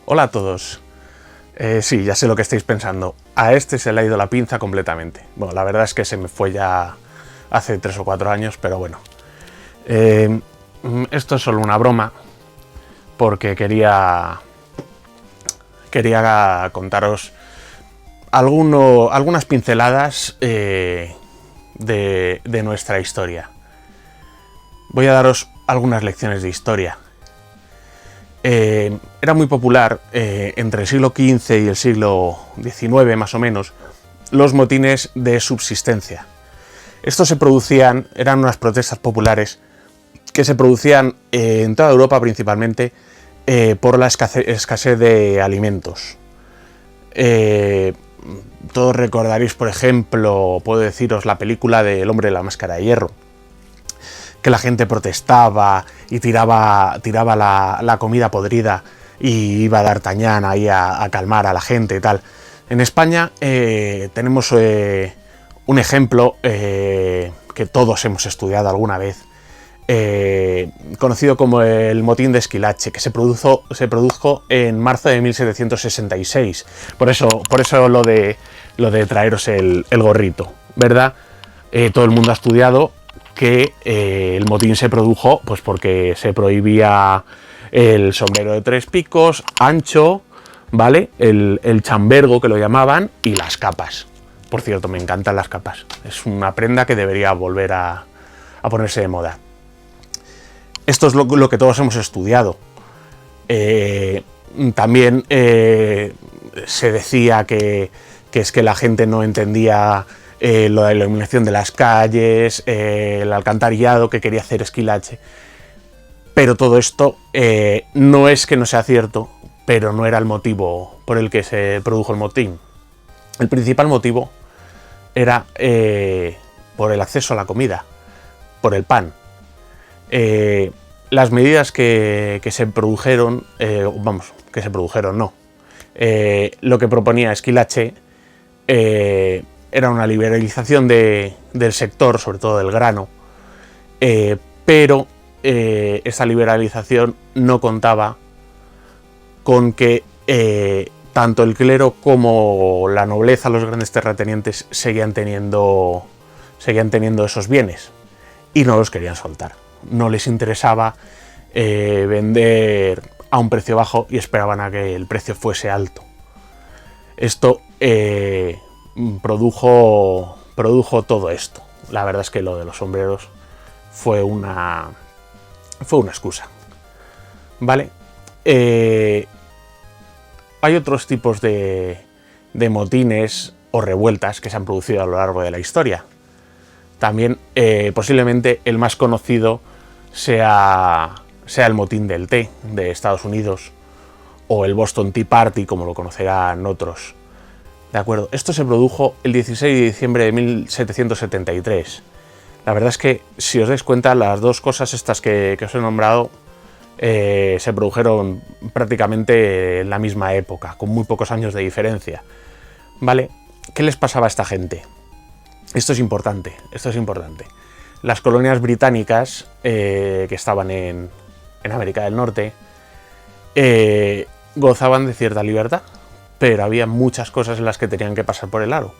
Hola a todos. Sí, ya sé lo que estáis pensando. A este se le ha ido la pinza completamente. Bueno, la verdad es que se me fue ya hace 3 o 4 años, pero bueno. Esto es solo una broma, porque quería contaros algunas pinceladas de nuestra historia. Voy a daros algunas lecciones de historia. Era muy popular entre el siglo XV y el siglo XIX, más o menos, los motines de subsistencia. Estos se producían, eran unas protestas populares que se producían en toda Europa principalmente por la escasez de alimentos. Todos recordaréis, por ejemplo, puedo deciros la película de El hombre de la máscara de hierro, que la gente protestaba y tiraba la comida podrida y iba D'Artagnan ahí a calmar a la gente y tal. En España tenemos un ejemplo que todos hemos estudiado alguna vez, conocido como el motín de Esquilache, que se produjo en marzo de 1766. Por eso lo de traeros el gorrito, ¿verdad? Todo el mundo ha estudiado que el motín se produjo pues porque se prohibía el sombrero de 3 picos, ancho, ¿vale? El chambergo, que lo llamaban, y las capas. Por cierto, me encantan las capas. Es una prenda que debería volver a ponerse de moda. Esto es lo que todos hemos estudiado. También se decía que es que la gente no entendía lo de la iluminación de las calles, el alcantarillado que quería hacer Esquilache. Pero todo esto no es que no sea cierto, pero no era el motivo por el que se produjo el motín. El principal motivo era por el acceso a la comida, por el pan. Las medidas que se produjeron, lo que proponía Esquilache era una liberalización del sector, sobre todo del grano, pero esa liberalización no contaba con que tanto el clero como la nobleza, los grandes terratenientes, seguían teniendo esos bienes y no los querían soltar. No les interesaba vender a un precio bajo y esperaban a que el precio fuese alto. Esto produjo todo esto. La verdad es que lo de los sombreros fue una excusa, ¿vale? Hay otros tipos de motines o revueltas que se han producido a lo largo de la historia. También posiblemente el más conocido sea el motín del té de Estados Unidos o el Boston Tea Party, como lo conocerán otros. ¿De acuerdo? Esto se produjo el 16 de diciembre de 1773. La verdad es que, si os dais cuenta, las dos cosas estas que os he nombrado se produjeron prácticamente en la misma época, con muy pocos años de diferencia. ¿Vale? ¿Qué les pasaba a esta gente? Esto es importante. Las colonias británicas que estaban en América del Norte gozaban de cierta libertad, pero había muchas cosas en las que tenían que pasar por el aro,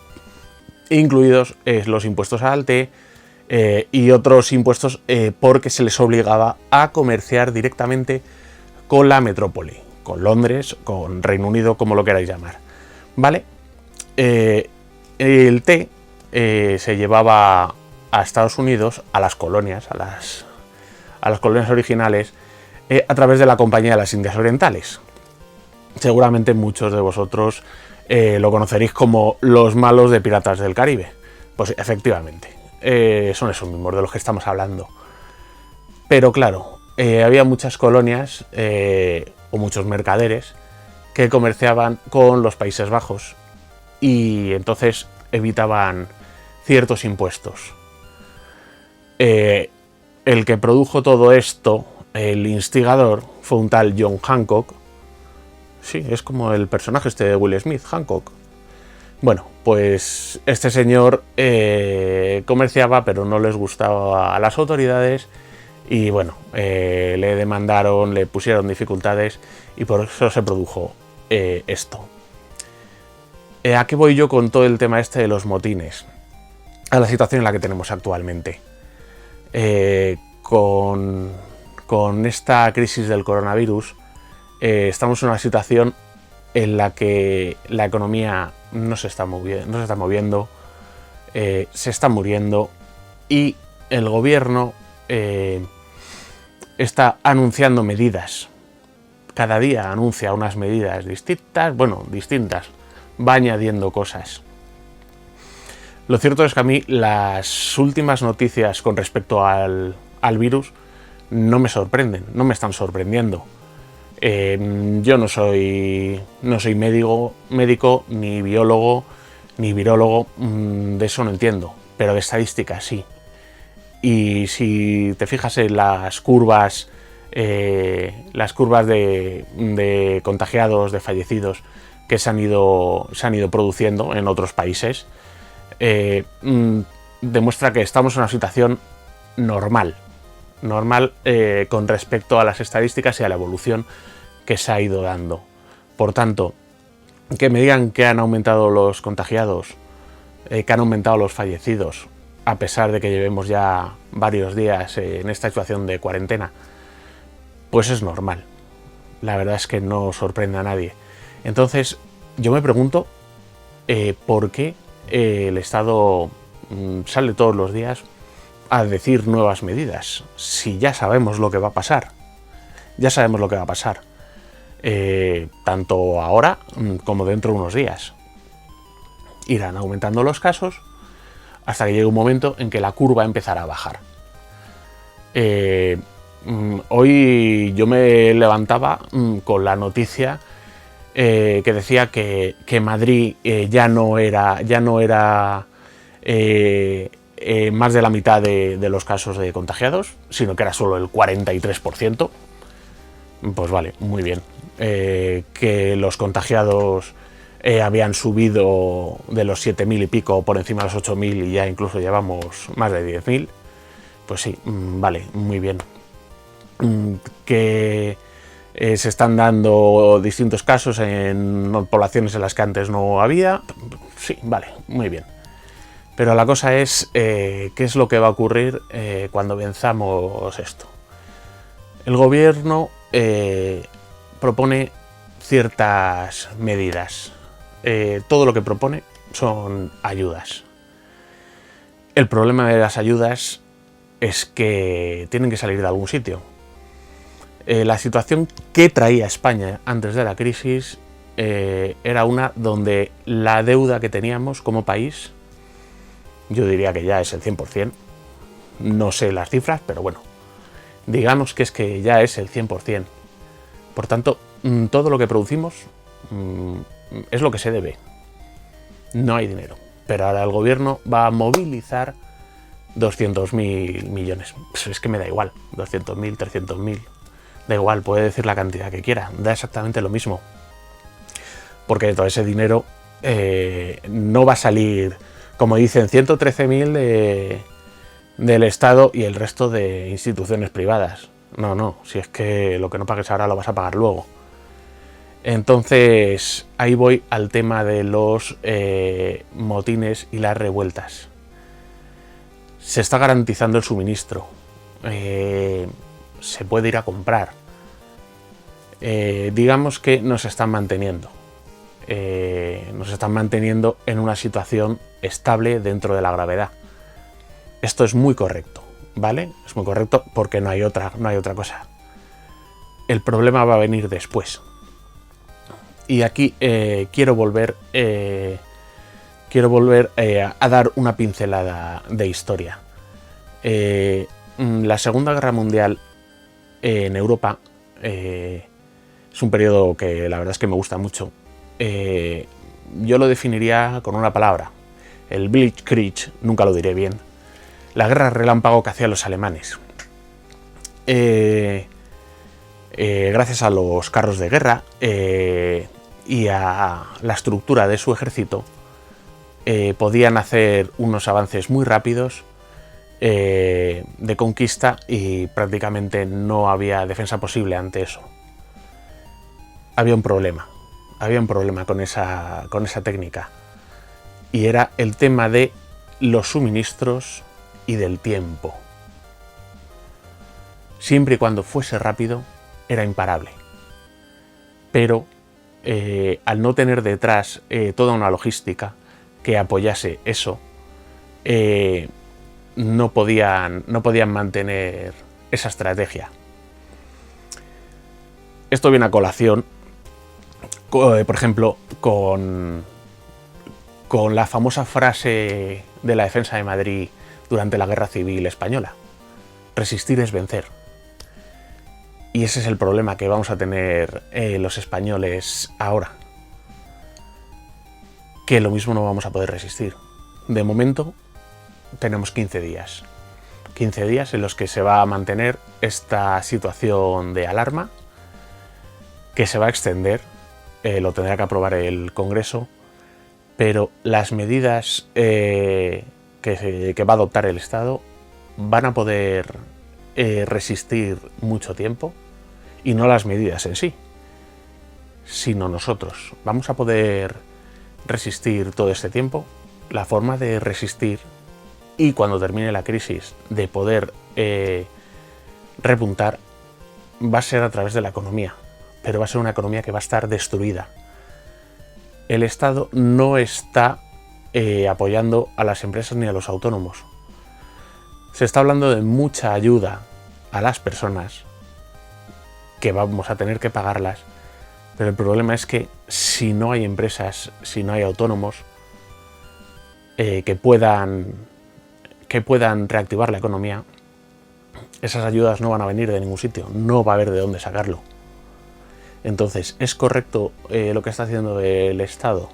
incluidos los impuestos al té y otros impuestos porque se les obligaba a comerciar directamente con la metrópoli, con Londres, con Reino Unido, como lo queráis llamar, ¿vale? El té se llevaba a Estados Unidos, a las colonias, a las colonias originales, a través de la Compañía de las Indias Orientales. Seguramente muchos de vosotros lo conoceréis como los malos de Piratas del Caribe. Pues efectivamente, son esos mismos de los que estamos hablando. Pero claro, había muchas colonias o muchos mercaderes que comerciaban con los Países Bajos y entonces evitaban ciertos impuestos. El que produjo todo esto, el instigador, fue un tal John Hancock. Sí, es como el personaje este de Will Smith, Hancock. Bueno, pues este señor comerciaba, pero no les gustaba a las autoridades y bueno, le demandaron, le pusieron dificultades y por eso se produjo esto. ¿A qué voy yo con todo el tema este de los motines? A la situación en la que tenemos actualmente. Con esta crisis del coronavirus, estamos en una situación en la que la economía no se está moviendo, se está muriendo y el gobierno está anunciando medidas. Cada día anuncia unas medidas distintas, va añadiendo cosas. Lo cierto es que a mí las últimas noticias con respecto al virus no me sorprenden, no me están sorprendiendo. Yo no soy médico, ni biólogo, ni virólogo, de eso no entiendo, pero de estadística sí. Y si te fijas en las curvas de contagiados, de fallecidos que se han ido produciendo en otros países, demuestra que estamos en una situación normal con respecto a las estadísticas y a la evolución que se ha ido dando. Por tanto, que me digan que han aumentado los contagiados, que han aumentado los fallecidos, a pesar de que llevemos ya varios días en esta situación de cuarentena, pues es normal. La verdad es que no sorprende a nadie. Entonces, yo me pregunto por qué el Estado sale todos los días a decir nuevas medidas, si ya sabemos lo que va a pasar. Ya sabemos lo que va a pasar. Tanto ahora como dentro de unos días. Irán aumentando los casos hasta que llegue un momento en que la curva empezará a bajar. Hoy yo me levantaba con la noticia que decía que Madrid ya no era más de la mitad de los casos de contagiados, sino que era solo el 43%. Pues vale, muy bien. Que los contagiados habían subido de los 7.000 y pico por encima de los 8.000 y ya incluso llevamos más de 10.000. Pues sí, vale, muy bien. Que se están dando distintos casos en poblaciones en las que antes no había. Sí, vale, muy bien. Pero la cosa es, ¿qué es lo que va a ocurrir cuando venzamos esto? El gobierno propone ciertas medidas. Todo lo que propone son ayudas. El problema de las ayudas es que tienen que salir de algún sitio. La situación que traía España antes de la crisis era una donde la deuda que teníamos como país, yo diría que ya es el 100%, no sé las cifras, pero bueno, digamos que es que ya es el 100%. Por tanto, todo lo que producimos es lo que se debe. No hay dinero. Pero ahora el gobierno va a movilizar 200.000 millones. Pues es que me da igual, 200.000, 300.000. Da igual, puede decir la cantidad que quiera. Da exactamente lo mismo. Porque todo ese dinero no va a salir, como dicen, 113.000 del Estado y el resto de instituciones privadas. No, si es que lo que no pagues ahora lo vas a pagar luego. Entonces, ahí voy al tema de los motines y las revueltas. Se está garantizando el suministro. Se puede ir a comprar. Digamos que nos están manteniendo. Nos están manteniendo en una situación estable dentro de la gravedad. Esto es muy correcto, ¿vale? Es muy correcto porque no hay otra cosa. El problema va a venir después. Y aquí quiero volver a dar una pincelada de historia. La Segunda Guerra Mundial en Europa es un periodo que la verdad es que me gusta mucho. Yo lo definiría con una palabra, el Blitzkrieg, nunca lo diré bien, la guerra relámpago que hacían los alemanes. Gracias a los carros de guerra y a la estructura de su ejército, podían hacer unos avances muy rápidos de conquista y prácticamente no había defensa posible ante eso. Había un problema con esa técnica, y era el tema de los suministros y del tiempo. Siempre y cuando fuese rápido, era imparable. Pero al no tener detrás toda una logística que apoyase eso, no podían mantener esa estrategia. Esto viene a colación, por ejemplo, con la famosa frase de la defensa de Madrid durante la Guerra Civil Española: resistir es vencer. Y ese es el problema que vamos a tener los españoles ahora, que lo mismo no vamos a poder resistir. De momento tenemos 15 días. 15 días en los que se va a mantener esta situación de alarma, que se va a extender, lo tendrá que aprobar el Congreso, pero las medidas que va a adoptar el Estado van a poder resistir mucho tiempo, y no las medidas en sí, sino nosotros. Vamos a poder resistir todo este tiempo. La forma de resistir, y cuando termine la crisis de poder repuntar, va a ser a través de la economía, pero va a ser una economía que va a estar destruida. El Estado no está apoyando a las empresas ni a los autónomos. Se está hablando de mucha ayuda a las personas, que vamos a tener que pagarlas, pero el problema es que si no hay empresas, si no hay autónomos que puedan reactivar la economía, esas ayudas no van a venir de ningún sitio, no va a haber de dónde sacarlo. Entonces, ¿es correcto lo que está haciendo el Estado?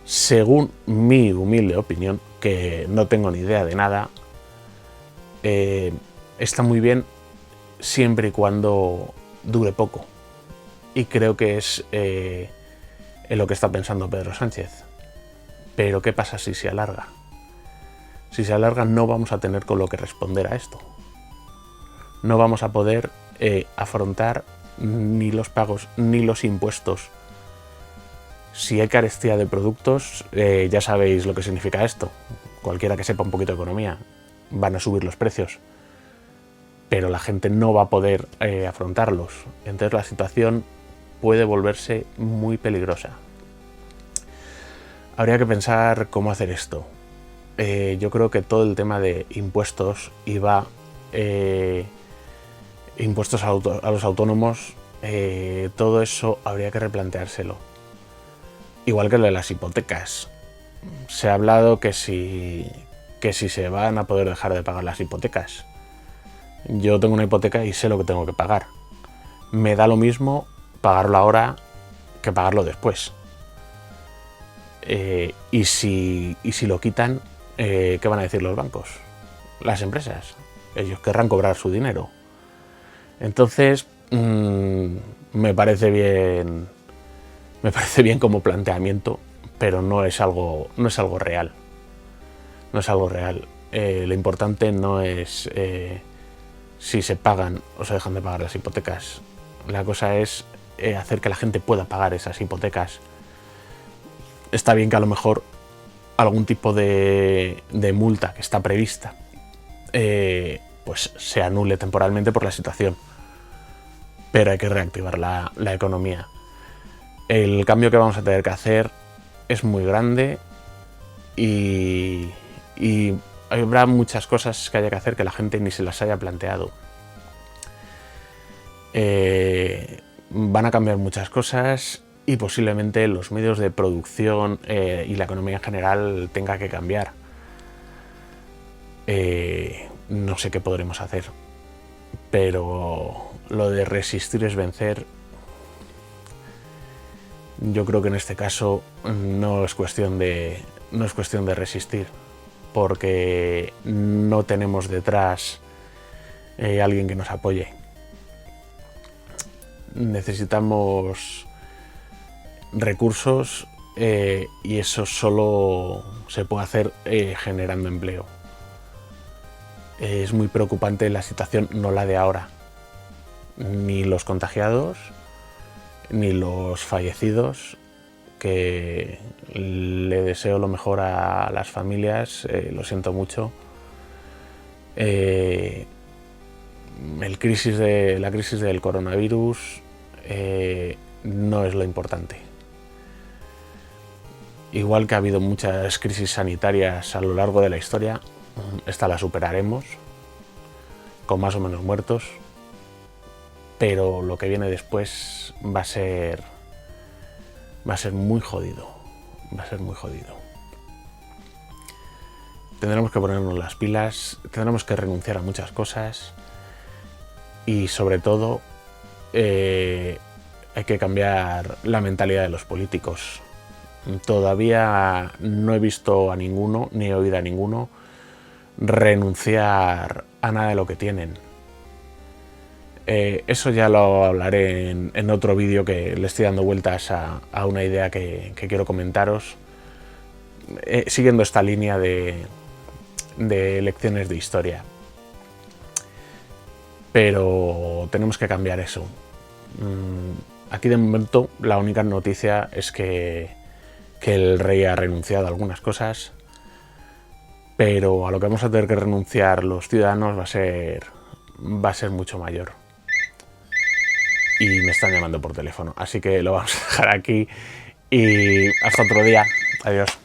Según mi humilde opinión, que no tengo ni idea de nada, está muy bien siempre y cuando dure poco. Y creo que es en lo que está pensando Pedro Sánchez. Pero ¿qué pasa si se alarga? Si se alarga, no vamos a tener con lo que responder a esto. No vamos a poder afrontar ni los pagos ni los impuestos. Si hay carestía de productos, ya sabéis lo que significa esto. Cualquiera que sepa un poquito de economía, van a subir los precios, pero la gente no va a poder afrontarlos. Entonces la situación puede volverse muy peligrosa. Habría que pensar cómo hacer esto. Yo creo que todo el tema de impuestos, IVA, impuestos a los autónomos, todo eso habría que replanteárselo. Igual que lo de las hipotecas. Se ha hablado que si se van a poder dejar de pagar las hipotecas. Yo tengo una hipoteca y sé lo que tengo que pagar. Me da lo mismo pagarlo ahora que pagarlo después. Y si lo quitan, ¿qué van a decir los bancos? Las empresas. Ellos querrán cobrar su dinero. Entonces, me parece bien como planteamiento, pero no es algo real. No es algo real. Lo importante no es si se pagan o se dejan de pagar las hipotecas. La cosa es hacer que la gente pueda pagar esas hipotecas. Está bien que a lo mejor algún tipo de multa que está prevista pues se anule temporalmente por la situación, pero hay que reactivar la economía. El cambio que vamos a tener que hacer es muy grande y habrá muchas cosas que haya que hacer que la gente ni se las haya planteado. Van a cambiar muchas cosas y posiblemente los medios de producción y la economía en general tenga que cambiar. No sé qué podremos hacer, pero lo de resistir es vencer. Yo creo que en este caso no es cuestión de resistir, porque no tenemos detrás alguien que nos apoye. Necesitamos recursos y eso solo se puede hacer generando empleo. Es muy preocupante la situación, no la de ahora. Ni los contagiados, ni los fallecidos, que le deseo lo mejor a las familias, lo siento mucho. La crisis del coronavirus no es lo importante. Igual que ha habido muchas crisis sanitarias a lo largo de la historia, esta la superaremos, con más o menos muertos, pero lo que viene después va a ser muy jodido, va a ser muy jodido. Tendremos que ponernos las pilas, tendremos que renunciar a muchas cosas y sobre todo hay que cambiar la mentalidad de los políticos. Todavía no he visto a ninguno, ni he oído a ninguno renunciar a nada de lo que tienen. Eso ya lo hablaré en otro vídeo, que le estoy dando vueltas a una idea que quiero comentaros, siguiendo esta línea de lecciones de historia. Pero tenemos que cambiar eso. Aquí de momento la única noticia es que el rey ha renunciado a algunas cosas, pero a lo que vamos a tener que renunciar los ciudadanos va a ser mucho mayor. Y me están llamando por teléfono, así que lo vamos a dejar aquí y hasta otro día. Adiós.